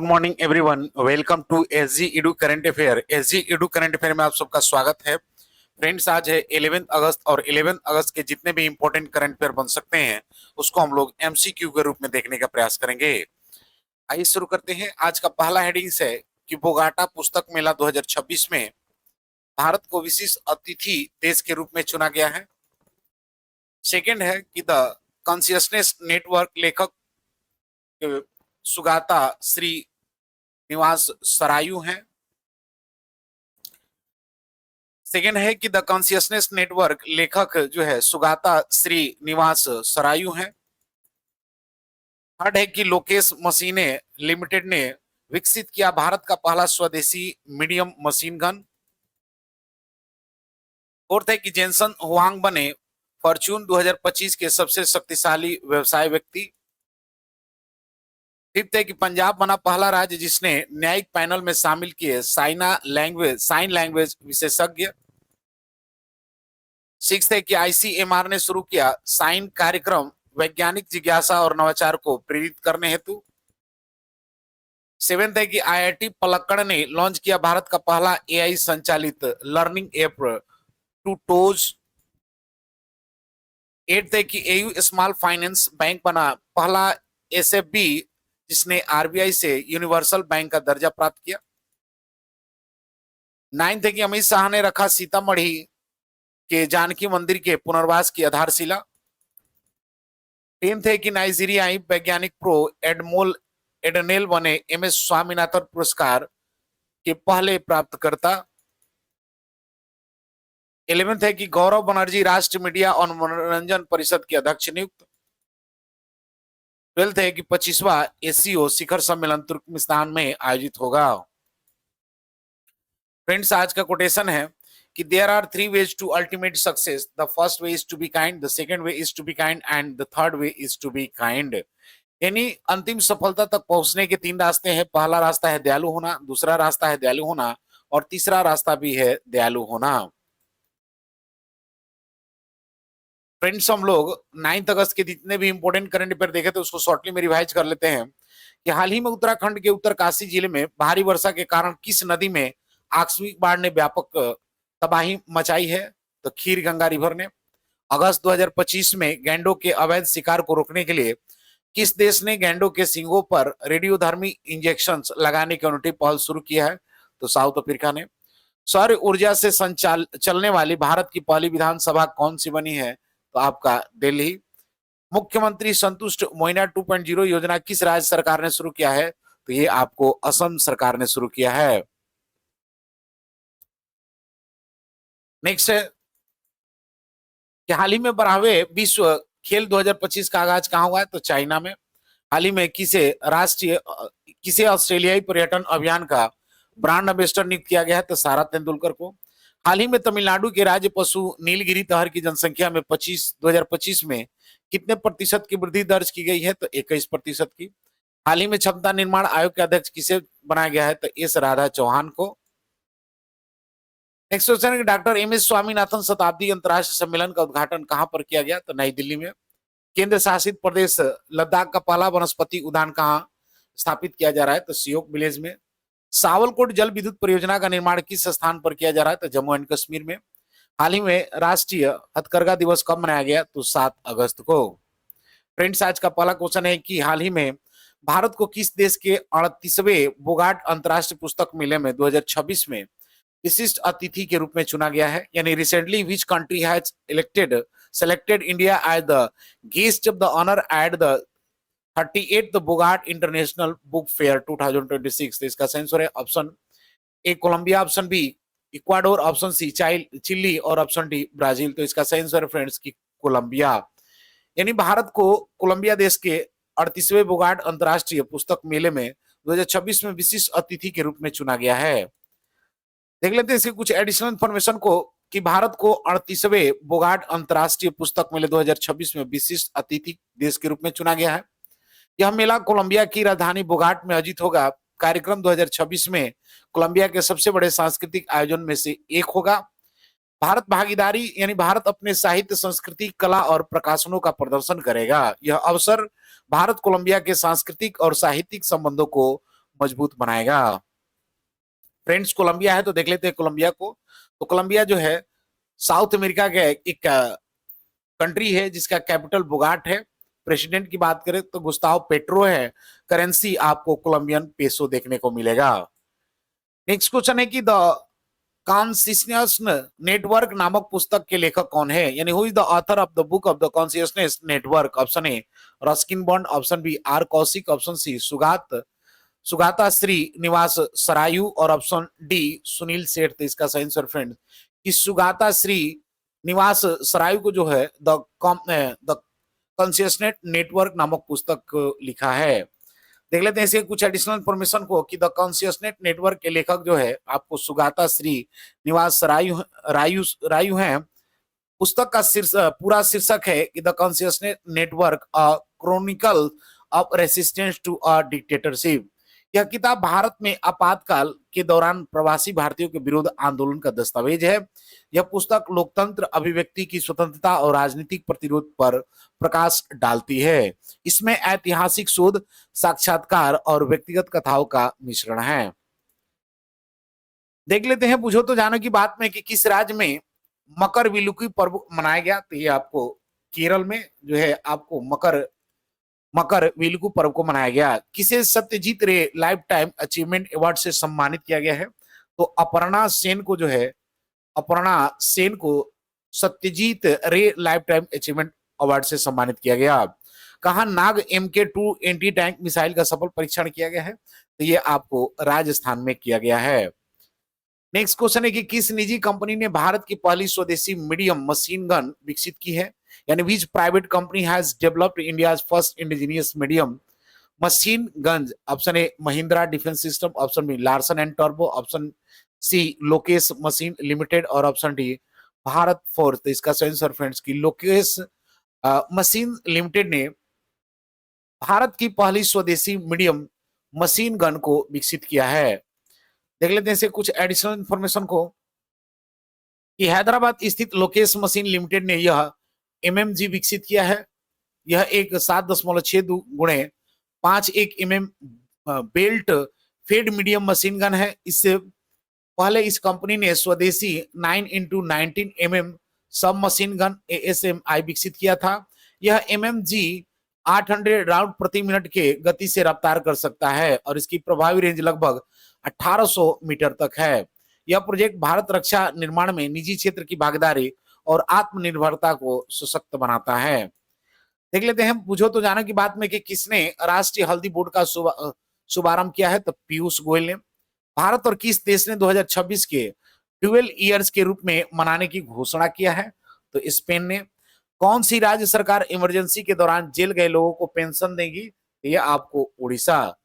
Good morning everyone, welcome to SG Edu current affair. SG Edu current affair में आप सबका स्वागत है। फ्रेंड्स, आज है 11 अगस्त और 11 अगस्त के जितने भी इंपॉर्टेंट करंट अफेयर बन सकते हैं उसको हम लोग एमसीक्यू के रूप में देखने का प्रयास करेंगे। आइए शुरू करते हैं। आज का पहला हेडिंग्स है कि बोगाटा पुस्तक मेला 2026 में भारत को विशिष्ट अतिथि देश के रूप में चुना गया है। सेकेंड है कि द कॉन्शियसनेस नेटवर्क लेखक सुगाता श्री निवास सरायू हैं। सेकेंड है कि द कॉन्शियसनेस नेटवर्क लेखक जो है सुगाता श्री निवास सरायू हैं। थर्ड है कि लोकेश मशीने लिमिटेड ने विकसित किया भारत का पहला स्वदेशी मीडियम मशीन गन। फोर्थ है कि जेनसन हुआंग बने फॉर्च्यून 2025 के सबसे शक्तिशाली व्यवसाय व्यक्ति। फिफ्थ है कि पंजाब बना पहला राज्य जिसने न्यायिक पैनल में शामिल किए साइन लैंग्वेज विशेषज्ञ। सिक्स्थ है कि आईसीएमआर ने शुरू किया साइन कार्यक्रम वैज्ञानिक जिज्ञासा और नवाचार को प्रेरित करने हेतु। सेवेंथ है कि आईआईटी पलक्कड़ ने लॉन्च किया भारत का पहला एआई संचालित लर्निंग ऐप टूटोज। एट्थ है कि एयू स्मॉल फाइनेंस बैंक बना पहला एसएफबी जिसने आरबीआई से यूनिवर्सल बैंक का दर्जा प्राप्त किया। नाइन्थ है कि अमित शाह ने रखा सीतामढ़ी के जानकी मंदिर के पुनर्वास की आधारशिला। टेंथ है कि नाइजीरियाई वैज्ञानिक प्रो एडनेल बने एमएस स्वामीनाथन पुरस्कार के पहले प्राप्तकर्ता। 11th है कि गौरव बनर्जी राष्ट्रीय मीडिया और मनोरंजन परिषद के अध्यक्ष नियुक्त। 12th है कि 25वां एससीओ शिखर सम्मेलन तुर्कमेनिस्तान में आयोजित होगा। फ्रेंड्स, आज का कोटेशन है कि there are 3 ways to ultimate success. The first way is to be kind, the second way is to be kind and the third way is to be kind. यानी अंतिम सफलता तक पहुंचने के 3 रास्ते हैं। पहला रास्ता है दयालु होना, दूसरा रास्ता है दयालु होना और तीसरा रास्ता भी है दयालु होना। फ्रेंड्स, हम लोग 9 अगस्त के जितने भी इंपॉर्टेंट करंट अफेयर देखे थे उसको शॉर्टली में रिवाइज कर लेते हैं कि हाल ही में उत्तराखंड के उत्तरकाशी जिले में भारी वर्षा के कारण किस नदी में आकस्मिक बाढ़ ने व्यापक तबाही मचाई है? तो खीर गंगा रिवर ने। अगस्त 2025 में गैंडों के अवैध शिकार को रोकने के लिए किस देश ने गैंडों के सींगों पर रेडियोधर्मी इंजेक्शन लगाने की अनूठी पहल शुरू किया है? तो साउथ अफ्रीका ने। सौर ऊर्जा से चलने वाली भारत की पहली विधानसभा कौन सी बनी है? तो आपका दिल्ली। मुख्यमंत्री संतुष्ट मोइना 2.0 योजना किस राज्य सरकार ने शुरू किया है? तो ये आपको असम सरकार ने शुरू किया है। नेक्स्ट है कि हाल ही में 12वें विश्व खेल 2025 का आगाज कहां हुआ है? तो चाइना में। हाल ही में किसे ऑस्ट्रेलियाई पर्यटन अभियान का ब्रांड एम्बेसडर नियुक्त किया गया है? तो सारा तेंदुलकर को। हाल ही में तमिलनाडु के राज्य पशु नीलगिरी तहर की जनसंख्या में 2025 में कितने प्रतिशत की वृद्धि दर्ज की गई है? तो 21% की। हाल ही में क्षमता निर्माण आयोग के अध्यक्ष किसे बनाया गया है? तो एस राधा चौहान को। नेक्स्ट क्वेश्चन है, डॉक्टर एम एस स्वामीनाथन शताब्दी अंतर्राष्ट्रीय सम्मेलन का उद्घाटन कहां पर किया गया? तो नई दिल्ली में। केंद्र शासित प्रदेश लद्दाख का पहला वनस्पति उद्यान कहां स्थापित किया जा रहा है? तो सियोक विलेज में। सावलकोट जल विद्युत परियोजना का निर्माण किस स्थान पर किया जा रहा है? तो जम्मू एंड कश्मीर में। हाल ही में राष्ट्रीय हथकरघा दिवस कब मनाया गया? तो 7 अगस्त को। फ्रेंड्स, आज का पहला क्वेश्चन है कि हाल ही में भारत को किस देश के 38वें बोगाट अंतर्राष्ट्रीय पुस्तक मेले में 2026 में विशिष्ट अतिथि के रूप में चुना गया है? यानी recently which country has selected India as the guest of the honor at the 38th Bogota international book fair 2026। तो इसका आंसर है option A Colombia, option B Ecuador, option C Chile और ऑप्शन डी ब्राजील। तो इसका answer है friends की Colombia. यानी भारत को कोलंबिया देश के 38वें बोगाट अंतर्राष्ट्रीय पुस्तक मेले में 2026 में विशिष्ट अतिथि के रूप में चुना गया है। देख लेते हैं इसके कुछ एडिशनल इंफॉर्मेशन को कि भारत को 38वें बोगाट अंतर्राष्ट्रीय पुस्तक मेले 2026 में विशिष्ट अतिथि देश के रूप में चुना गया है। यह मेला कोलंबिया की राजधानी बोगाट में आयोजित होगा। कार्यक्रम 2026 में कोलंबिया के सबसे बड़े सांस्कृतिक आयोजन में से एक होगा। भारत भागीदारी यानी भारत अपने साहित्य, संस्कृति, कला और प्रकाशनों का प्रदर्शन करेगा। यह अवसर भारत कोलंबिया के सांस्कृतिक और साहित्यिक संबंधों को मजबूत बनाएगा। फ्रेंड्स, कोलंबिया है तो देख लेते हैं कोलंबिया को। तो कोलंबिया जो है साउथ अमेरिका का एक कंट्री है जिसका कैपिटल बोगाट है। प्रेसिडेंट की बात करें तो गुस्ताव पेट्रो है। करेंसी आपको कोलंबियन पेसो देखने को मिलेगा। नेक्स्ट क्वेश्चन है कि द कॉन्शियसनेस नेटवर्क नामक पुस्तक के लेखक कौन है, यानी who is the author of the book of the consciousness network. Option A Ruskin Bond, option B R Kaushik, option C Sugata Srinivasaraju और ऑप्शन डी सुनील सेठ। तो इसका सही आंसर फ्रेंड कि सुगाता श्री निवास सरायू को जो है द कॉन्शियसनेस नेटवर्क नामक पुस्तक लिखा है। देख लेते हैं इसके कुछ एडिशनल इन्फॉर्मेशन को कि द कॉन्शियसनेस नेटवर्क के लेखक जो है आपको सुगाता श्री निवास रायू रायू रायू हैं। पुस्तक का पूरा शीर्षक है कि the consciousness network a chronicle of resistance to a dictatorship. यह किताब भारत में आपातकाल के दौरान प्रवासी भारतीयों के विरुद्ध आंदोलन का दस्तावेज है। यह पुस्तक लोकतंत्र, अभिव्यक्ति की स्वतंत्रता और राजनीतिक प्रतिरोध पर प्रकाश डालती है। इसमें ऐतिहासिक शोध, साक्षात्कार और व्यक्तिगत कथाओं का मिश्रण है। देख लेते हैं बुझो तो जानो की बात में कि किस राज्य में मकर विलुकी पर्व मनाया गया। तो ये आपको केरल में जो है आपको मकर विलुकु पर्व को मनाया गया। किसे सत्यजीत रे लाइफ टाइम अचीवमेंट अवार्ड से सम्मानित किया गया है। तो अपर्णा सेन को सत्यजीत रे लाइफ टाइम अचीवमेंट अवार्ड से सम्मानित किया गया। कहा नाग MK2 एंटी टैंक मिसाइल का सफल परीक्षण किया गया है। तो ये आपको राजस्थान में किया गया है। नेक्स्ट क्वेश्चन है कि किस निजी कंपनी ने भारत की पहली स्वदेशी मीडियम मशीन गन विकसित की है, यानी which private company has developed India's first indigenous medium machine guns. Option A Mahindra defence system, option B Larsen and टर्बो, option C Lokesh machine limited और ऑप्शन डी भारत फोर्स। तो इसका सही आंसर फ्रेंड्स की लोकेश मशीन लिमिटेड ने भारत की पहली स्वदेशी मीडियम मशीन गन को विकसित किया है। देख लेते हैं इसे कुछ एडिशनल इंफॉर्मेशन को कि हैदराबाद स्थित लोकेश मशीन लिमिटेड ने यह MMG विकसित किया है। यह एक 7.62 गुणे 5.1 mm belt fed medium machine gun है। इससे पहले इस कंपनी ने स्वदेशी 9x19 mm सब मशीन गन ASMI विकसित किया था। यह MMG 800 राउंड प्रति मिनट के गति से रफ्तार कर सकता है और इसकी प्रभावी रेंज लगभग 1800 मीटर तक है। यह प्रोजेक्ट भारत रक्षा निर्माण में निजी क्षेत्र की भागीदारी और आत्मनिर्भरता को सशक्त बनाता है। देख लेते हैं बुझो तो जानो की बात में कि किसने राष्ट्रीय हल्दी बोर्ड का शुभारंभ किया है। तो पीयूष गोयल ने। भारत और किस देश ने 2026 के 12 ईयर्स के रूप में मनाने की घोषणा किया है। तो स्पेन ने। कौन सी राज्य सरकार इमरजेंसी के दौरान जेल गए लोगों को पेंशन देगी। तो यह आपको उड़ीसा।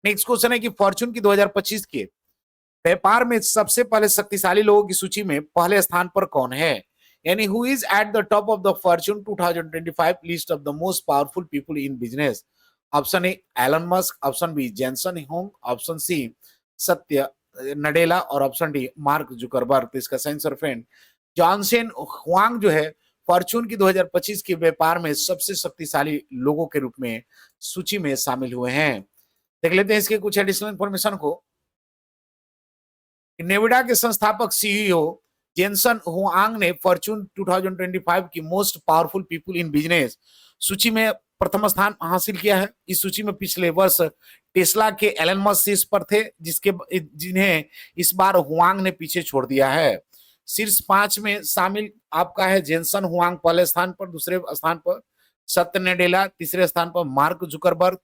नेक्स्ट क्वेश्चन है कि फॉर्च्यून की 2025 के व्यापार में सबसे पहले शक्तिशाली लोगों की सूची में पहले स्थान पर कौन है, यानी who is at the top of the Fortune 2025 list of the most powerful people in business. Option A Elon Musk, option B Jensen Huang, option C Satya Nadella और ऑप्शन डी मार्क जुकरबर्ग। तो इसका सही आंसर फ्रेंड जॉनसन हुआंग जो है Fortune की 2025 के व्यापार में सबसे शक्तिशाली लोगों के रूप में सूची में शामिल हुए हैं। देख लेते हैं इसके कुछ एडिशनल इंफॉर्मेशन को। नेविडा के संस्थापक CEO जेंसन हुआंग ने फॉर्च्यून 2025 की most powerful people in business सूची में प्रथम स्थान हासिल किया है। इस सूची में पिछले वर्ष टेस्ला के एलन मस्क शीर्ष पर थे, जिन्हें इस बार हुआंग ने पीछे छोड़ दिया है। शीर्ष 5 में शामिल आपका है जेंसन हुआंग पहले स्थान पर, दूसरे स्थान पर सत्य नडेला, तीसरे स्थान पर मार्क जुकरबर्ग,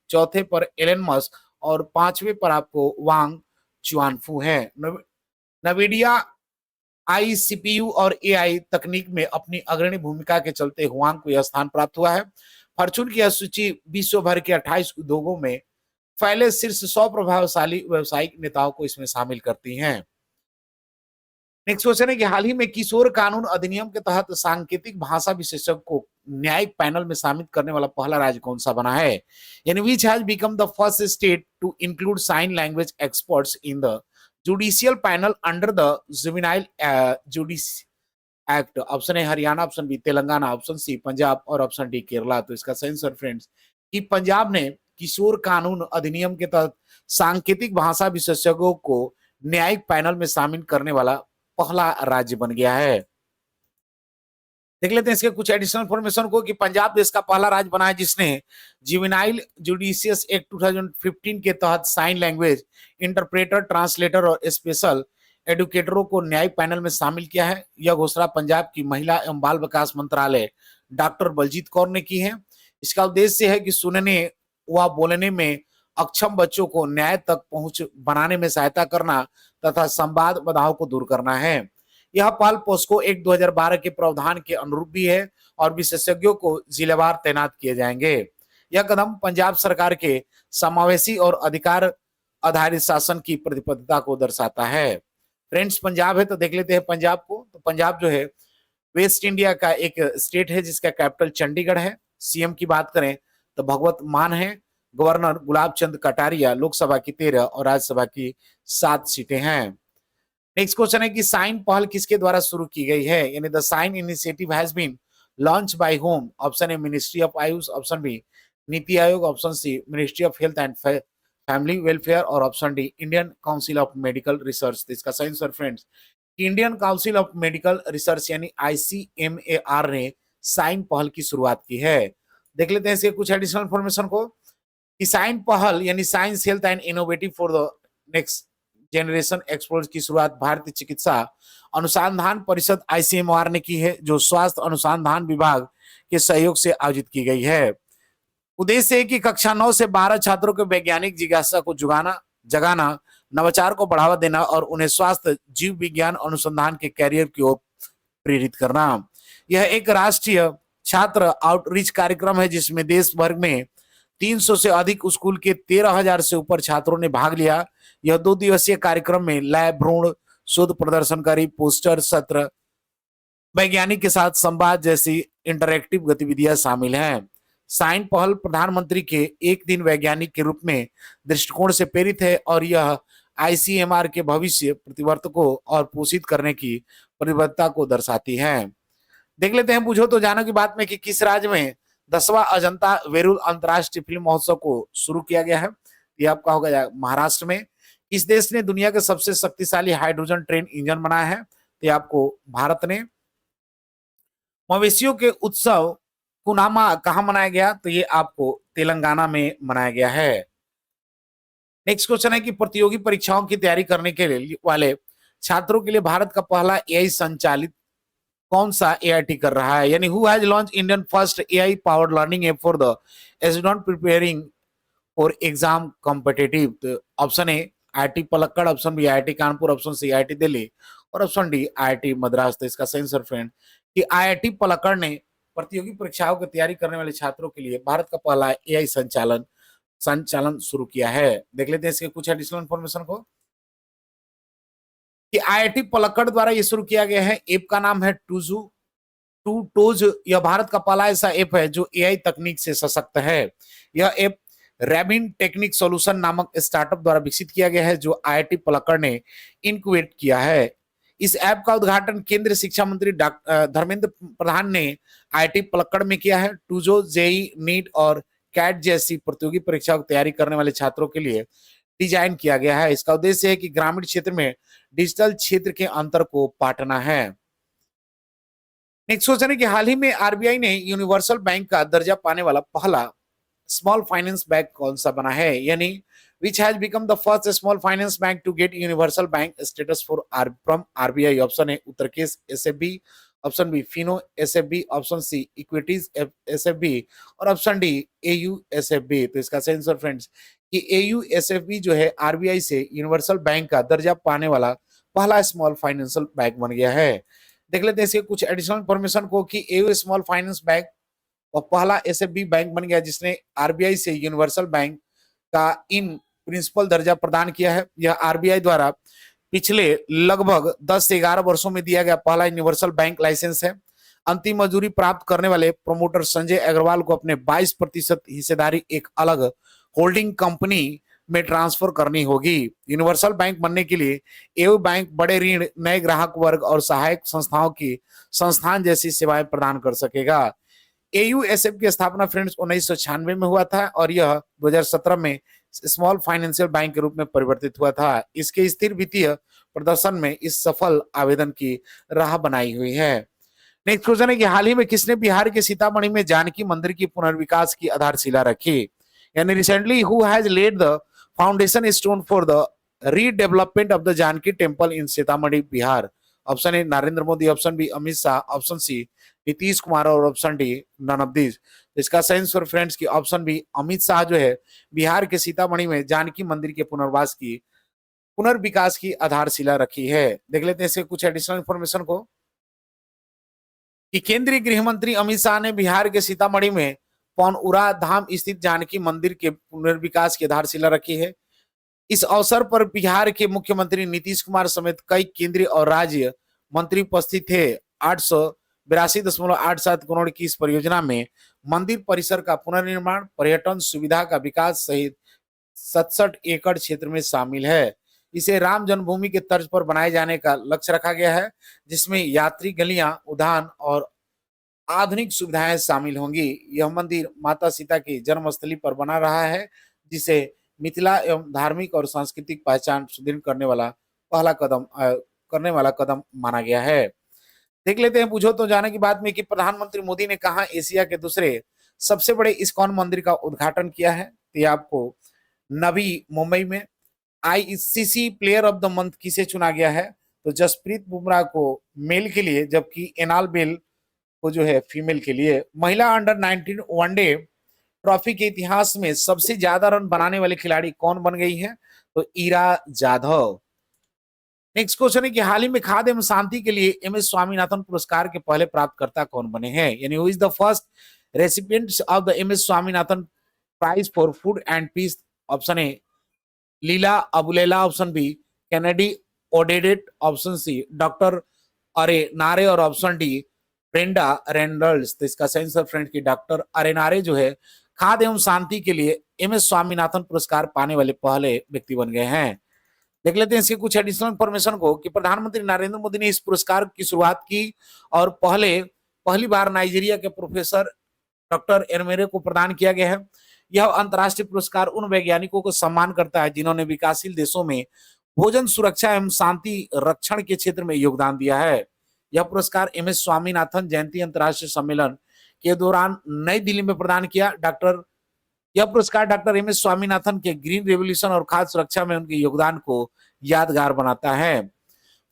चौथे पर एलन मस्क और 5वें पर आपको वांग चुआनफू है। नवीडिया ICPU और AI तकनीक में अपनी अग्रणी भूमिका के चलते हुआंग को यह स्थान प्राप्त हुआ है। फॉर्च्यून की यह सूची विश्व भर के 28 उद्योगों में फैले शीर्ष 100 प्रभावशाली व्यावसायिक नेताओं को इसमें शामिल करती हैं। नेक्स्ट क्वेश्चन है कि हाल ही में किशोर कानून अधिनियम के तहत सांकेतिक भाषा विशेषज्ञ को न्यायिक पैनल में शामिल करने वाला पहला राज्य कौन सा बना है, यानी which has become the first state to include sign language experts in the judicial panel under the juvenile justice act. Option A Haryana, option B Telangana, option C Punjab और ऑप्शन डी केरला। तो इसका सही आंसर फ्रेंड्स कि पंजाब ने किशोर कानून अधिनियम के तहत सांकेतिक भाषा विशेषज्ञों को न्यायिक पैनल में शामिल करने वाला पहला राज्य बन गया है। देख लेते हैं इसके कुछ एडिशनल इन्फॉर्मेशन को कि पंजाब देश का पहला राज्य बना है जिसने जुवेनाइल जुडिशियस एक्ट 2015 के तहत साइन लैंग्वेज इंटरप्रेटर, ट्रांसलेटर और स्पेशल एडुकेटरों को न्यायिक पैनल में शामिल किया है। यह घोषणा पंजाब की महिला एवं बाल विकास मंत्रालय डॉक्टर बलजीत कौर ने की है। इसका उद्देश्य है कि सुनने व बोलने में अक्षम बच्चों को न्याय तक पहुंच बनाने में सहायता करना तथा संवाद बाधाओं को दूर करना है। यह पहल पोस्को एक्ट 2012 के प्रावधान के अनुरूप भी है और विशेषज्ञों को जिलेवार तैनात किए जाएंगे। यह कदम पंजाब सरकार के समावेशी और अधिकार आधारित शासन की प्रतिबद्धता को दर्शाता है। फ्रेंड्स, पंजाब है तो देख लेते हैं पंजाब को। तो पंजाब जो है वेस्ट इंडिया का एक स्टेट है जिसका कैपिटल चंडीगढ़ है। सीएम की बात करें तो भगवत मान है। गवर्नर गुलाब चंद कटारिया। लोकसभा की 13 और राज्यसभा की 7 सीटें हैं। नेक्स्ट क्वेश्चन है कि साइन पहल किसके द्वारा शुरू की गई है, यानी the sign initiative has been launch by whom. Option A ministry of AYUSH, option B NITI Aayog, option C ministry of health and family welfare और option D Indian council of medical research. तो इसका सही answer friends Indian council of medical research यानी ICMAR ने sign पहल की शुरुआत की है। देख लेते हैं इसके कुछ एडिशनल इन्फॉर्मेशन को कि साइन पहल यानी science health and innovative for the next generation explore की शुरुआत भारतीय चिकित्सा अनुसंधान परिषद ICMR ने की है, जो स्वास्थ्य अनुसंधान विभाग के सहयोग से आयोजित की गई है। उद्देश्य है कि कक्षा 9 से 12 छात्रों के वैज्ञानिक जिज्ञासा को जगाना, नवाचार को बढ़ावा देना और उन्हें स्वास्थ्य जीव विज्ञान अनुसंधान के कैरियर की ओर प्रेरित करना। यह एक राष्ट्रीय छात्र आउटरीच कार्यक्रम है जिसमें देश भर में 300 से अधिक स्कूल के 13,000 से ऊपर छात्रों ने भाग लिया। यह 2 दिवसीय कार्यक्रम में लैब, भ्रूण शोध प्रदर्शनकारी, पोस्टर सत्र, वैज्ञानिक के साथ संवाद जैसी इंटरैक्टिव गतिविधियां शामिल हैं। साइन पहल प्रधानमंत्री के एक दिन वैज्ञानिक के रूप में दृष्टिकोण से प्रेरित है और यह ICMR के भविष्य प्रतिवर्तकों और पोषित करने की प्रतिबद्धता को दर्शाती है। देख लेते हैं बुझो तो जानो की बात में कि किस राज्य में 10वां अजंता वेरुल अंतर्राष्ट्रीय फिल्म महोत्सव को शुरू किया गया है। ये आपका होगा महाराष्ट्र में। इस देश ने दुनिया के सबसे शक्तिशाली हाइड्रोजन ट्रेन इंजन बनाया है। तो आपको भारत ने। मवेशियों के उत्सव कुनामा कहां मनाया गया, तो ये आपको तेलंगाना में मनाया गया है। नेक्स्ट क्वेश्चन है कि प्रतियोगी परीक्षाओं की तैयारी करने के लिए वाले छात्रों के लिए भारत का पहला AI संचालित कौन सा AIT कर रहा है, यानी who has launch Indian first AI powered learning app for the student preparing for exam competitive. तो option A IIT Palakkad, option B IIT Kanpur, option C IIT Delhi और ऑप्शन डी IIT मद्रास। तो इसका सही आंसर फ्रेंड कि IIT पलक्कड़ ने प्रतियोगी परीक्षाओं की तैयारी करने वाले छात्रों के लिए भारत का पहला AI संचालन शुरू किया है। देख लेते हैं इसके कुछ एडिशनल इन्फॉर्मेशन को कि IIT पलक्कड़ द्वारा ये शुरू किया गया है। ऐप का नाम है टूटोज। यह भारत का पहला ऐसा ऐप है जो AI तकनीक से सशक्त है। यह ऐप रैबिन टेक्निक सॉल्यूशन नामक स्टार्टअप द्वारा विकसित किया गया है जो IIT पलक्कड़ ने इनक्यूबेट किया है। इस ऐप का उद्घाटन केंद्रीय शिक्षा मंत्री धर्मेंद्र प्रधान ने IIT पलक्कड़ में किया है। टूजो JEE, नीट और कैट जैसी प्रतियोगी परीक्षाओं की तैयारी करने वाले छात्रों के लिए डिजाइन किया गया है। इसका उद्देश्य है कि ग्रामीण क्षेत्र में डिजिटल क्षेत्र के अंतर को पाटना है। नेक्स्ट क्वेश्चन है कि हाल ही में RBI ने यूनिवर्सल बैंक का दर्जा पाने वाला पहला स्मॉल फाइनेंस बैंक कौन सा बना है, यानी which has become the first small finance bank to get universal bank status from RBI। Option A उत्तरकेश SFB, option B Fino SFB, option C Equitas SFB और ऑप्शन डी AU SFB। तो इसका सही आंसर फ्रेंड्स कि AU SFB जो है RBI से universal bank का दर्जा पाने वाला पहला स्मॉल फाइनेंशियल बैंक बन गया है। देख लेते हैं इसके कुछ एडिशनल इन्फॉर्मेशन को कि AU स्मॉल फाइनेंस बैंक और पहला SFB बैंक बन गया जिसने RBI से यूनिवर्सल बैंक का इन प्रिंसिपल दर्जा प्रदान किया है। यह RBI द्वारा पिछले लगभग 10 से 11 वर्षों में दिया गया पहला यूनिवर्सल बैंक लाइसेंस है। अंतिम मंजूरी प्राप्त करने वाले प्रोमोटर संजय अग्रवाल को अपने 22% हिस्सेदारी एक अलग होल्डिंग कंपनी में ट्रांसफर करनी होगी। यूनिवर्सल बैंक बनने के लिए एओ बैंक बड़े ऋण, नए ग्राहक वर्ग और सहायक संस्थाओं की संस्थान जैसी सेवाएं प्रदान कर सकेगा। AUSF की स्थापना फ्रेंड्स 1996 में हुआ था और यह 2017 में स्मॉल फाइनेंशियल बैंक के रूप में परिवर्तित हुआ था। इसके स्थिर वित्तीय प्रदर्शन में इस सफल आवेदन की राह बनाई हुई है। नेक्स्ट क्वेश्चन है कि हाल ही में किसने बिहार के सीतामढ़ी में जानकी मंदिर की पुनर्विकास की आधारशिला रखी? यानी recently who has laid the foundation stone for the redevelopment of the Janaki temple in Sitamarhi Bihar? Option A Narendra Modi, option B Amit Shah, option C Nitish Kumar और option D none of this. इसका सही आंसर फ्रेंड्स की ऑप्शन बी अमित शाह जो है बिहार के सीतामढ़ी में जानकी मंदिर के पुनर्विकास की आधारशिला रखी है। देख लेते हैं इसके कुछ एडिशनल इंफॉर्मेशन को कि केंद्रीय गृह मंत्री अमित शाह ने बिहार के सीतामढ़ी में पौनउरा धाम स्थित जानकी मंदिर के पुनर्विकास की आधारशिला रखी है। इस अवसर पर बिहार के मुख्यमंत्री नीतीश कुमार समेत कई केंद्रीय और राज्य मंत्री उपस्थित थे। 882.87 करोड़ की इस परियोजना में मंदिर परिसर का पुनर्निर्माण, पर्यटन सुविधा का विकास सहित 67 एकड़ क्षेत्र में शामिल है। इसे राम जन्मभूमि के तर्ज पर बनाए जाने का लक्ष्य रखा गया है, जिसमें यात्री गलियां, उद्यान और आधुनिक सुविधाएं शामिल होंगी। यह मंदिर माता सीता की जन्मस्थली पर बना रहा है, जिसे मिथिला एवं धार्मिक और सांस्कृतिक पहचान सुदृढ़ करने वाला कदम माना गया है। देख लेते हैं पूछो तो जाने की बात में कि प्रधानमंत्री मोदी ने कहा एशिया के दूसरे सबसे बड़े इस्कॉन मंदिर का उद्घाटन किया है? तो ये आपको नवी मुंबई में। ICC player of the month किसे चुना गया है? तो जसप्रीत बुमराह को मेल के लिए, जबकि एनाल बेल को जो है फीमेल के लिए। महिला अंडर 19 वनडे ट्रॉफी के इतिहास में सबसे ज्यादा रन बनाने वाली खिलाड़ी कौन बन गई है? तो इरा जाधव। नेक्स्ट क्वेश्चन है कि हाल ही में खाद्य एवं शांति के लिए MS स्वामीनाथन पुरस्कार के पहले प्राप्तकर्ता कौन बने हैं? यानी who is the first recipient of the MS Swaminathan prize for food and peace? Option A लीला अबुलेला, option B Kennedy Odede, option C doctor अरे नारे और ऑप्शन डी ब्रेंडा रेंडल्स। तो इसका सही आंसर फ्रेंड की डॉक्टर अरे नारे जो है खाद्य एवं शांति के लिए MS स्वामीनाथन पुरस्कार पाने वाले पहले व्यक्ति बन गए हैं। देख लेते हैं इसके कुछ एडिशनल इंफॉर्मेशन को कि प्रधानमंत्री नरेंद्र मोदी ने इस पुरस्कार की शुरुआत की और पहली बार नाइजीरिया के प्रोफेसर डॉक्टर एरमेरे को प्रदान किया गया है। यह अंतर्राष्ट्रीय पुरस्कार उन वैज्ञानिकों को सम्मान करता है जिन्होंने विकासशील देशों में भोजन सुरक्षा एवं शांति रक्षण के क्षेत्र में योगदान दिया है। यह पुरस्कार MS स्वामीनाथन जयंती अंतर्राष्ट्रीय सम्मेलन के दौरान नई दिल्ली में प्रदान किया। यह पुरस्कार डॉक्टर MS स्वामीनाथन के ग्रीन रेवोल्यूशन और खाद्य सुरक्षा में उनके योगदान को यादगार बनाता है।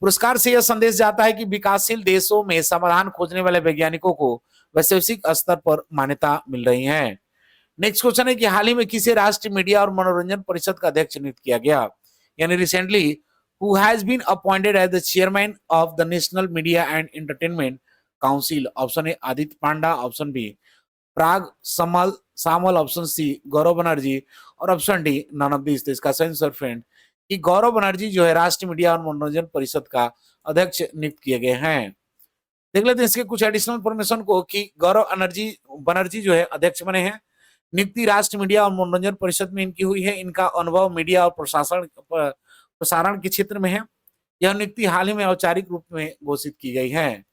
पुरस्कार से यह संदेश जाता है कि विकासशील देशों में समाधान खोजने वाले वैज्ञानिकों को वैश्विक स्तर पर मान्यता मिल रही है। नेक्स्ट क्वेश्चन है कि हाल ही में किसे राष्ट्रीय मीडिया और मनोरंजन परिषद का अध्यक्ष नियुक्त किया गया? यानी recently who has been appointed as the chairman of the national media and entertainment council? Option A Aditya Panda, option B Prag Samal, option C Gaurav Banerjee और option D none of this. इसका सही आंसर फ्रेंड कि गौरव बनर्जी जो है राष्ट्रीय मीडिया और मनोरंजन परिषद का अध्यक्ष नियुक्त किए गए हैं। देख लेते हैं इसके कुछ एडिशनल इंफॉर्मेशन को कि गौरव बनर्जी जो है अध्यक्ष बने हैं। नियुक्ति राष्ट्रीय मीडिया और मनोरंजन परिषद में इनकी हुई है। इनका अनुभव मीडिया और प्रसारण के क्षेत्र में है। यह नियुक्ति हाल ही में औपचारिक रूप में घोषित की गई है।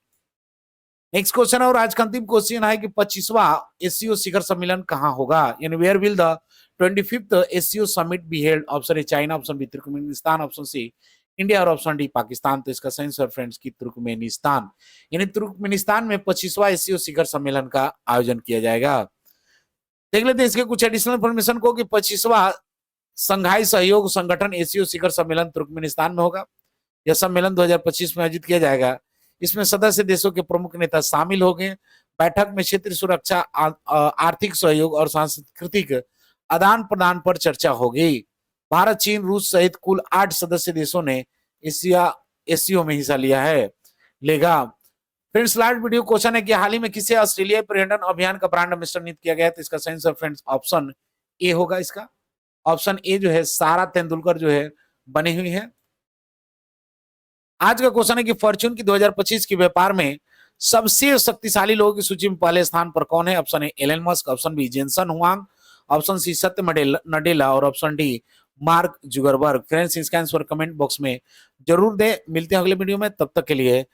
नेक्स्ट क्वेश्चन और आज का अंतिम क्वेश्चन है कि 25वां SCO शिखर सम्मेलन कहां होगा? यानी where will the 25th SCO summit be held? Option A China, option B Turkmenistan, option C India और ऑप्शन डी पाकिस्तान। तो इसका सही आंसर फ्रेंड्स की तुर्कमेनिस्तान। यानी तुर्कमेनिस्तान में 25वां SCO शिखर सम्मेलन का आयोजन किया जाएगा। देख लेते हैं इसके कुछ एडिशनल इंफॉर्मेशन को कि 25वां संघाई सहयोग संगठन SCO शिखर सम्मेलन तुर्कमेनिस्तान में होगा। यह सम्मेलन 2025 में आयोजित किया जाएगा। इसमें सदस्य देशों के प्रमुख नेता शामिल होंगे। बैठक में क्षेत्रीय सुरक्षा, आर्थिक सहयोग और सांस्कृतिक आदान प्रदान पर चर्चा होगी। भारत, चीन, रूस सहित कुल 8 सदस्य देशों ने SCO में हिस्सा लेगा। फ्रेंड्स लास्ट वीडियो क्वेश्चन है कि हाल ही में किसे ऑस्ट्रेलिया पर्यटन अभियान का ब्रांड एम्बेसडर नियुक्त किया गया है? तो इसका सही आंसर फ्रेंड्स ऑप्शन ए होगा। इसका ऑप्शन ए जो है सारा तेंदुलकर जो है बनी हुई है। आज का क्वेश्चन है कि फॉर्च्यून की 2025 के व्यापार में सबसे शक्तिशाली लोगों की सूची में पहले स्थान पर कौन है? Option A Elon Musk, option B Jensen Huang, option C Satya Nadella और option D Mark Zuckerberg. Friends इसका आंसर कमेंट बॉक्स में जरूर दे। मिलते हैं अगले वीडियो में, तब तक के लिए